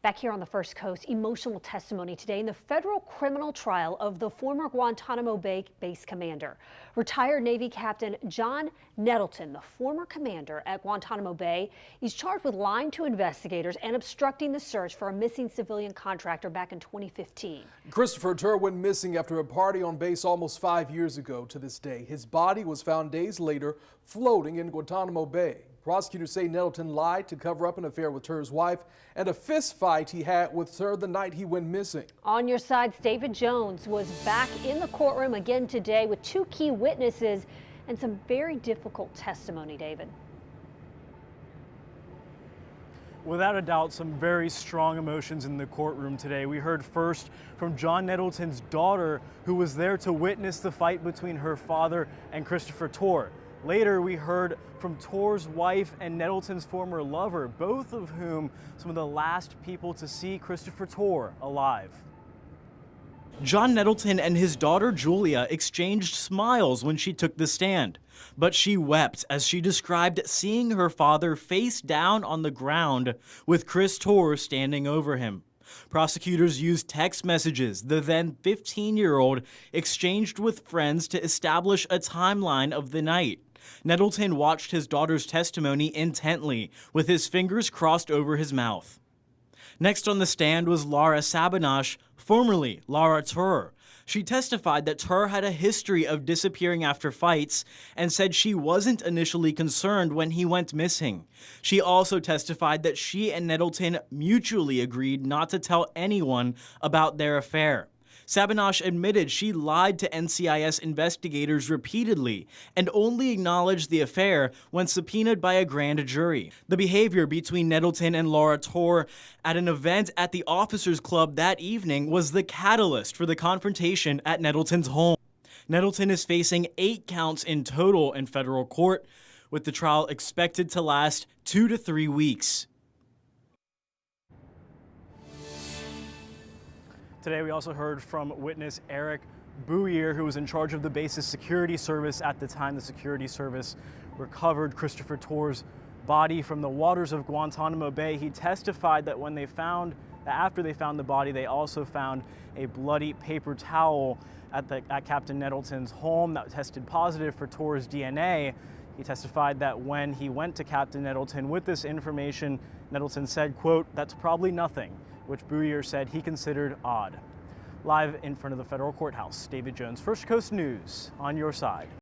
Back here on the First Coast, emotional testimony today in the federal criminal trial of the former Guantanamo Bay base commander. Retired Navy Captain John Nettleton, the former commander at Guantanamo Bay, is charged with lying to investigators and obstructing the search for a missing civilian contractor back in 2015. Chris Tur went missing after a party on base almost 5 years ago to this day. His body was found days later floating in Guantanamo Bay. Prosecutors say Nettleton lied to cover up an affair with Tur's wife and a fist fight he had with Tur the night he went missing. On your side's David Jones was back in the courtroom again today with two key witnesses and some very difficult testimony, David. Without a doubt, some very strong emotions in the courtroom today. We heard first from John Nettleton's daughter, who was there to witness the fight between her father and Christopher Tur. Later, we heard from Tur's wife and Nettleton's former lover, both of whom some of the last people to see Christopher Tur alive. John Nettleton and his daughter Julia exchanged smiles when she took the stand, but she wept as she described seeing her father face down on the ground with Chris Tur standing over him. Prosecutors used text messages the then 15-year-old exchanged with friends to establish a timeline of the night. Nettleton watched his daughter's testimony intently, with his fingers crossed over his mouth. Next on the stand was Laura Sabanash, formerly Laura Tur. She testified that Tur had a history of disappearing after fights and said she wasn't initially concerned when he went missing. She also testified that she and Nettleton mutually agreed not to tell anyone about their affair. Sabanash admitted she lied to NCIS investigators repeatedly and only acknowledged the affair when subpoenaed by a grand jury. The behavior between Nettleton and Laura Tur at an event at the Officers Club that evening was the catalyst for the confrontation at Nettleton's home. Nettleton is facing 8 counts in total in federal court, with the trial expected to last 2 to 3 weeks. Today, we also heard from witness Eric Bouyer, who was in charge of the base's security service at the time the security service recovered Christopher Tur's body from the waters of Guantanamo Bay. He testified that after they found the body, they also found a bloody paper towel at Captain Nettleton's home that tested positive for Tur's DNA. He testified that when he went to Captain Nettleton with this information, Nettleton said, quote, "That's probably nothing," which Bouyer said he considered odd. Live in front of the federal courthouse, David Jones, First Coast News, on your side.